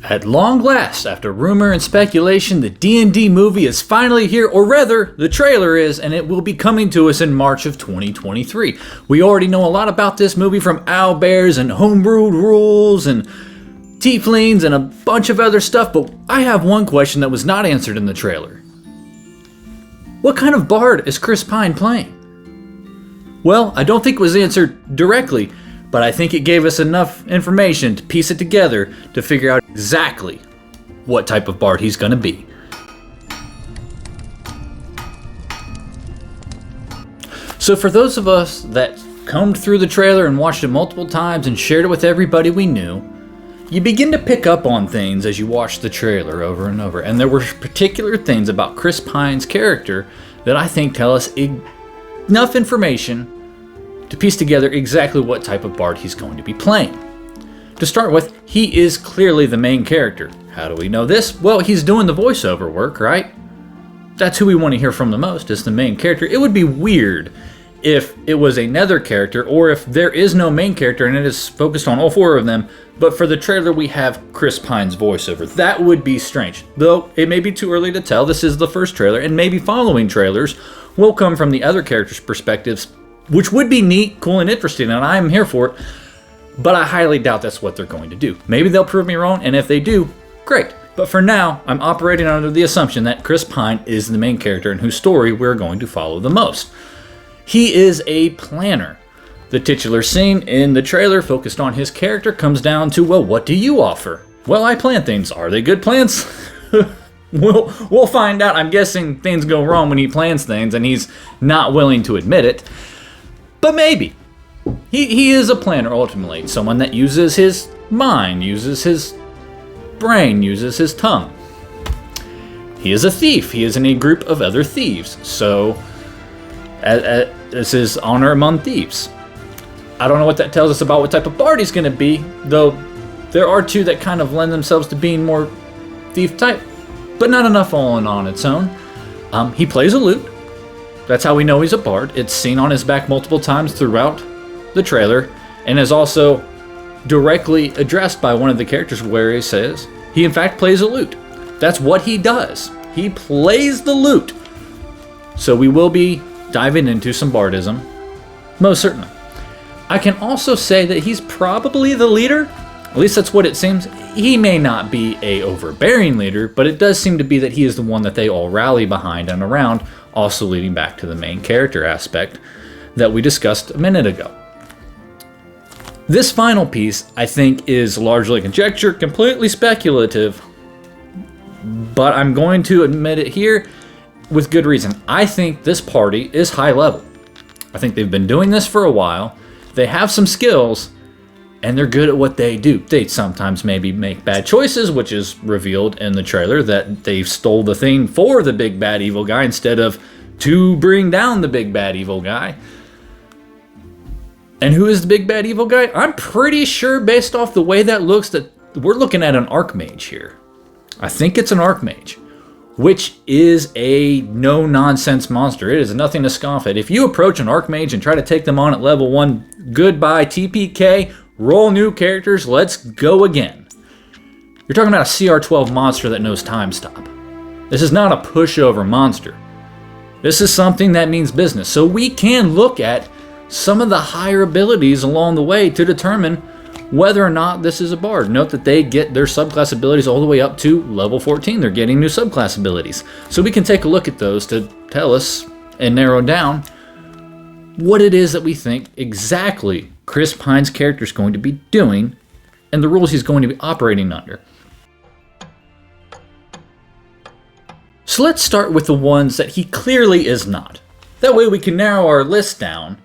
At long last, after rumor and speculation, the D&D movie is finally here, or rather, the trailer is, and it will be coming to us in March of 2023. We already know a lot about this movie from owlbears and homebrewed rules and tieflings and a bunch of other stuff, but I have one question that was not answered in the trailer. What kind of bard is Chris Pine playing? Well, I don't think it was answered directly, but I think it gave us enough information to piece it together to figure out exactly what type of bard he's going to be. So for those of us that combed through the trailer and watched it multiple times and shared it with everybody we knew, you begin to pick up on things as you watch the trailer over and over. And there were particular things about Chris Pine's character that I think tell us enough information to piece together exactly what type of bard he's going to be playing. To start with, he is clearly the main character. How do we know this? Well, he's doing the voiceover work, right? That's who we want to hear from the most, is the main character. It would be weird if it was another character, or if there is no main character and it is focused on all four of them, but for the trailer we have Chris Pine's voiceover. That would be strange. Though it may be too early to tell, this is the first trailer, and maybe following trailers will come from the other characters' perspectives, which would be neat, cool, and interesting, and I'm here for it, but I highly doubt that's what they're going to do. Maybe they'll prove me wrong, and if they do, great. But for now, I'm operating under the assumption that Chris Pine is the main character and whose story we're going to follow the most. He is a planner. The titular scene in the trailer focused on his character comes down to, well, what do you offer? Well, I plan things. Are they good plans? We'll find out. I'm guessing things go wrong when he plans things and he's not willing to admit it. But maybe. He is a planner ultimately. Someone that uses his mind, uses his brain, uses his tongue. He is a thief. He is in a group of other thieves. So, this is honor among thieves. I don't know what that tells us about what type of bard he's going to be, though there are two that kind of lend themselves to being more thief type, but not enough all on its own. He plays a lute. That's how we know he's a bard. It's seen on his back multiple times throughout the trailer, and is also directly addressed by one of the characters where he says he in fact plays a lute. That's what he does. He plays the lute. So we will be diving into some bardism, most certainly. I can also say that he's probably the leader. At least that's what it seems. He may not be a overbearing leader, but it does seem to be that he is the one that they all rally behind and around, also leading back to the main character aspect that we discussed a minute ago. This final piece, I think, is largely conjecture, completely speculative, but I'm going to admit it here with good reason. I think this party is high level. I think they've been doing this for a while. They have some skills, and they're good at what they do. They sometimes maybe make bad choices, which is revealed in the trailer, that they stole the thing for the big bad evil guy instead of to bring down the big bad evil guy. And who is the big bad evil guy? I'm pretty sure, based off the way that looks, that we're looking at an archmage here. I think it's an archmage, which is a no-nonsense monster. It is nothing to scoff at. If you approach an archmage and try to take them on at level 1, goodbye TPK, roll new characters, let's go again. You're talking about a CR12 monster that knows time stop. This is not a pushover monster. This is something that means business. So we can look at some of the higher abilities along the way to determine whether or not this is a bard. Note that they get their subclass abilities all the way up to level 14. They're getting new subclass abilities. So we can take a look at those to tell us and narrow down what it is that we think exactly Chris Pine's character is going to be doing and the rules he's going to be operating under. So let's start with the ones that he clearly is not. That way we can narrow our list down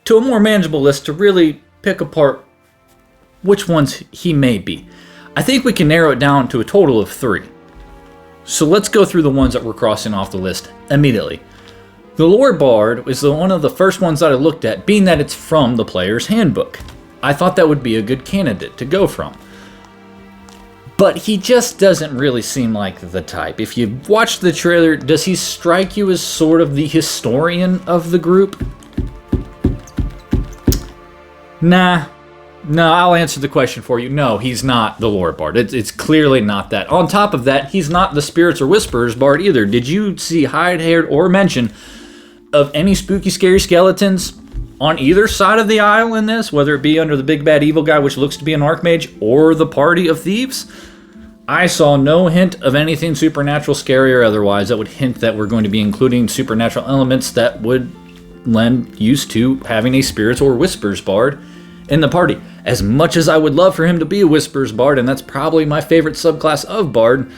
to a more manageable list to really pick apart which ones he may be. I think we can narrow it down to a total of 3. So let's go through the ones that we're crossing off the list immediately. The Lore Bard is one of the first ones that I looked at, being that it's from the player's handbook. I thought that would be a good candidate to go from. But he just doesn't really seem like the type. If you watch the trailer, does he strike you as sort of the historian of the group? Nah, No, I'll answer the question for you. No, he's not the lore bard. It's clearly not that. On top of that, he's not the spirits or whisperers bard either. Did you see hide-haired or mention of any spooky, scary skeletons on either side of the aisle in this, whether it be under the big bad evil guy, which looks to be an archmage, or the party of thieves? I saw no hint of anything supernatural, scary, or otherwise that would hint that we're going to be including supernatural elements that would lend use to having a spirits or whispers bard in the party. As much as I would love for him to be a whispers bard, and that's probably my favorite subclass of bard,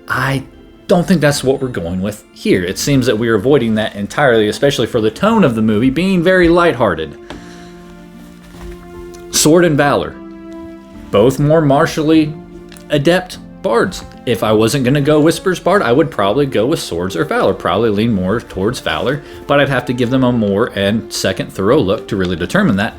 I don't think that's what we're going with here. It seems that we're avoiding that entirely, especially for the tone of the movie being very lighthearted. Sword and Valor, both more martially adept bards. If I wasn't going to go Whispers Bard, I would probably go with Swords or Valor. Probably lean more towards Valor, but I'd have to give them a more and second thorough look to really determine that.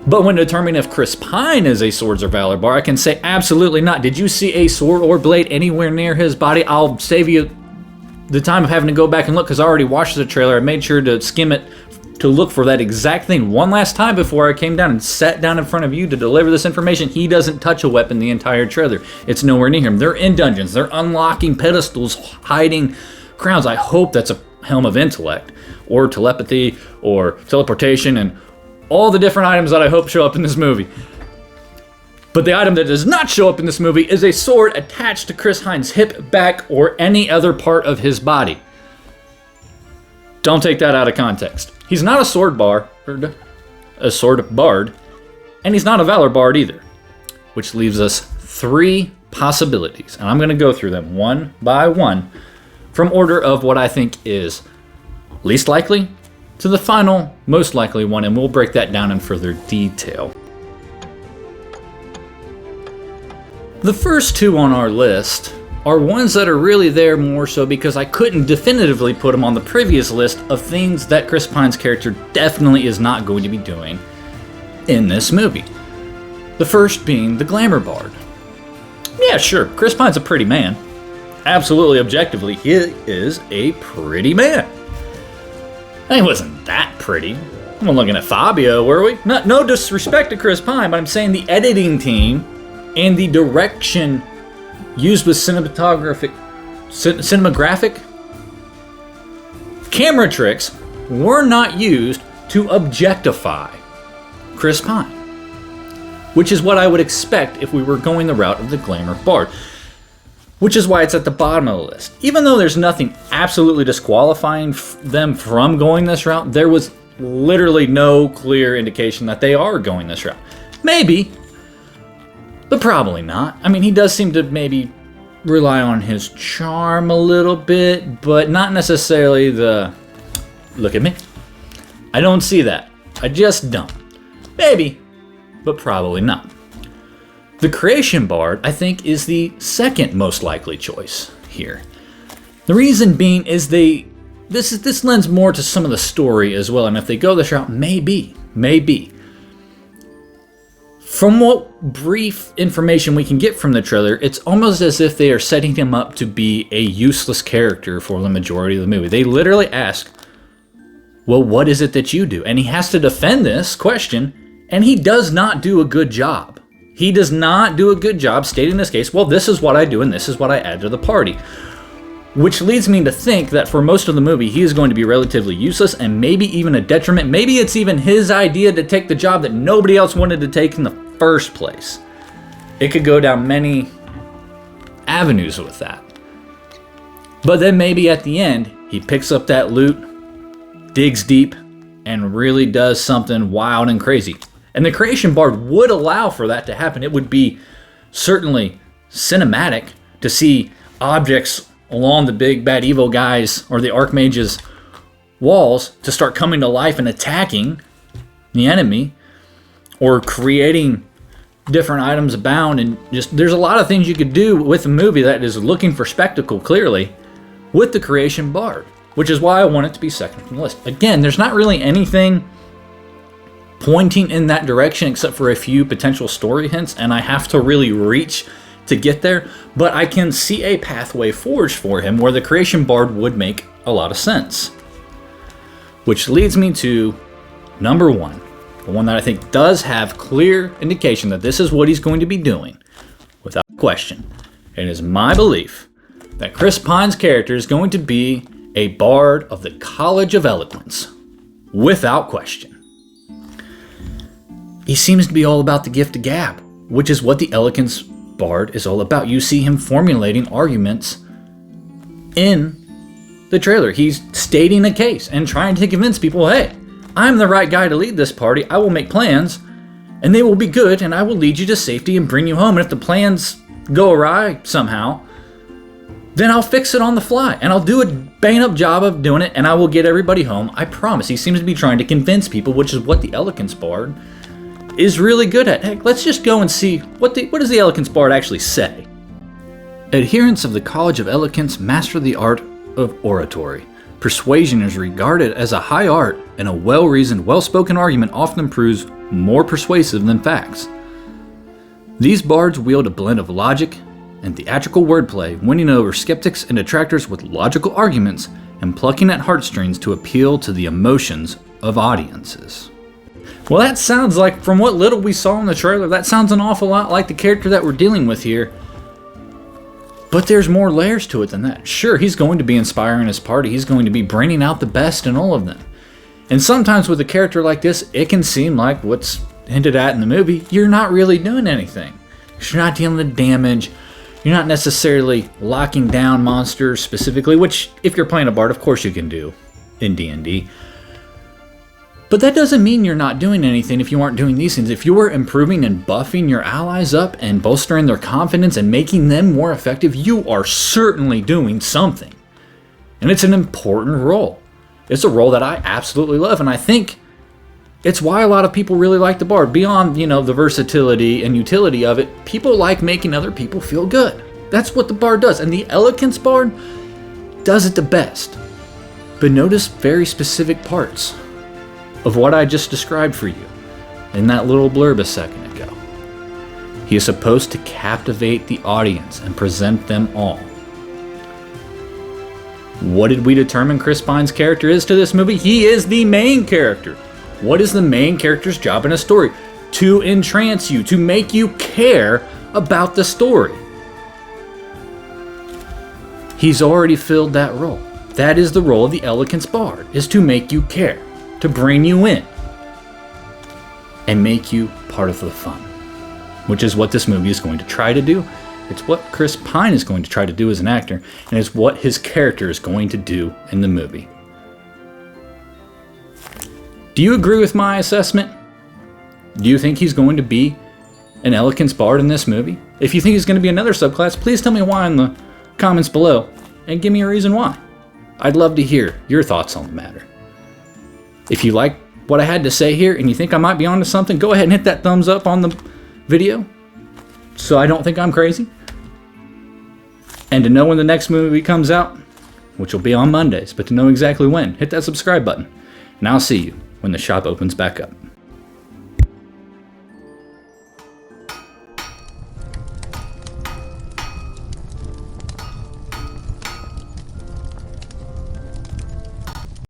But when determining if Chris Pine is a Swords or Valor bard, I can say absolutely not. Did you see a sword or blade anywhere near his body? I'll save you the time of having to go back and look because I already watched the trailer. I made sure to skim it to look for that exact thing one last time before I came down and sat down in front of you to deliver this information. He doesn't touch a weapon the entire trailer. It's nowhere near him. They're in dungeons. They're unlocking pedestals, hiding crowns. I hope that's a Helm of Intellect or telepathy or teleportation and all the different items that I hope show up in this movie. But the item that does not show up in this movie is a sword attached to Chris Pine's hip, back, or any other part of his body. Don't take that out of context. He's not a sword bard, and he's not a valor bard either, which leaves us 3 possibilities. And I'm going to go through them one by one from order of what I think is least likely to the final most likely one, and we'll break that down in further detail. The first 2 on our list are ones that are really there more so because I couldn't definitively put them on the previous list of things that Chris Pine's character definitely is not going to be doing in this movie. The first being the glamour bard. Yeah, sure, Chris Pine's a pretty man. Absolutely, objectively, he is a pretty man. He wasn't that pretty. I'm looking at Fabio, were we? No disrespect to Chris Pine, but I'm saying the editing team and the direction used with cinematographic camera tricks were not used to objectify Chris Pine, which is what I would expect if we were going the route of the glamour bard, which is why it's at the bottom of the list. Even though there's nothing absolutely disqualifying them from going this route, there was literally no clear indication that they are going this route. Maybe, but probably not. I mean, he does seem to maybe rely on his charm a little bit, but not necessarily the, look at me. I don't see that. I just don't. Maybe, but probably not. The creation bard, I think, is the second most likely choice here. The reason being is this lends more to some of the story as well, and if they go this route, maybe. From what brief information we can get from the trailer, it's almost as if they are setting him up to be a useless character for the majority of the movie. They literally ask, well, what is it that you do? And he has to defend this question, and he does not do a good job. He does not do a good job stating this case, well, this is what I do and this is what I add to the party. Which leads me to think that for most of the movie, he is going to be relatively useless and maybe even a detriment. Maybe it's even his idea to take the job that nobody else wanted to take in the first place. It could go down many avenues with that. But then maybe at the end, he picks up that loot, digs deep, and really does something wild and crazy. And the creation bard would allow for that to happen. It would be certainly cinematic to see objects along the big bad evil guys or the archmage's walls to start coming to life and attacking the enemy, or creating different items abound, and just there's a lot of things you could do with a movie that is looking for spectacle clearly with the creation bard, which is why I want it to be second from the list. Again, there's not really anything pointing in that direction except for a few potential story hints, and I have to really reach to get there, but I can see a pathway forged for him where the creation bard would make a lot of sense. Which leads me to number 1, but one that I think does have clear indication that this is what he's going to be doing, without question. It is my belief that Chris Pine's character is going to be a bard of the College of Eloquence, without question. He seems to be all about the gift of gab, which is what the Eloquence bard is all about. You see him formulating arguments in the trailer. He's stating a case and trying to convince people, hey, I'm the right guy to lead this party. I will make plans, and they will be good, and I will lead you to safety and bring you home. And if the plans go awry somehow, then I'll fix it on the fly, and I'll do a bang-up job of doing it, and I will get everybody home. I promise. He seems to be trying to convince people, which is what the Eloquence bard is really good at. Heck, let's just go and see what does the Eloquence bard actually say. Adherents of the College of Eloquence master the art of oratory. Persuasion is regarded as a high art, and a well-reasoned, well-spoken argument often proves more persuasive than facts. These bards wield a blend of logic and theatrical wordplay, winning over skeptics and detractors with logical arguments and plucking at heartstrings to appeal to the emotions of audiences. Well, that sounds like, from what little we saw in the trailer, that sounds an awful lot like the character that we're dealing with here. But there's more layers to it than that. Sure, he's going to be inspiring his party. He's going to be bringing out the best in all of them. And sometimes with a character like this, it can seem like what's hinted at in the movie, you're not really doing anything. You're not dealing with damage. You're not necessarily locking down monsters specifically, which if you're playing a bard, of course you can do in D&D. But that doesn't mean you're not doing anything if you aren't doing these things. If you are improving and buffing your allies up and bolstering their confidence and making them more effective, you are certainly doing something. And it's an important role. It's a role that I absolutely love, and I think it's why a lot of people really like the bard. Beyond, the versatility and utility of it, people like making other people feel good. That's what the bard does, and the Eloquence bard does it the best. But notice very specific parts of what I just described for you in that little blurb a second ago. He is supposed to captivate the audience and present them all. What did we determine Chris Pine's character is to this movie? He is the main character. What is the main character's job in a story? To entrance you, to make you care about the story. He's already filled that role. That is the role of the Eloquence bard, is to make you care, to bring you in, and make you part of the fun, which is what this movie is going to try to do. It's what Chris Pine is going to try to do as an actor, and it's what his character is going to do in the movie. Do you agree with my assessment? Do you think he's going to be an Eloquence bard in this movie? If you think he's going to be another subclass, please tell me why in the comments below, and give me a reason why. I'd love to hear your thoughts on the matter. If you like what I had to say here and you think I might be onto something, go ahead and hit that thumbs up on the video so I don't think I'm crazy. And to know when the next movie comes out, which will be on Mondays, but to know exactly when, hit that subscribe button. And I'll see you when the shop opens back up.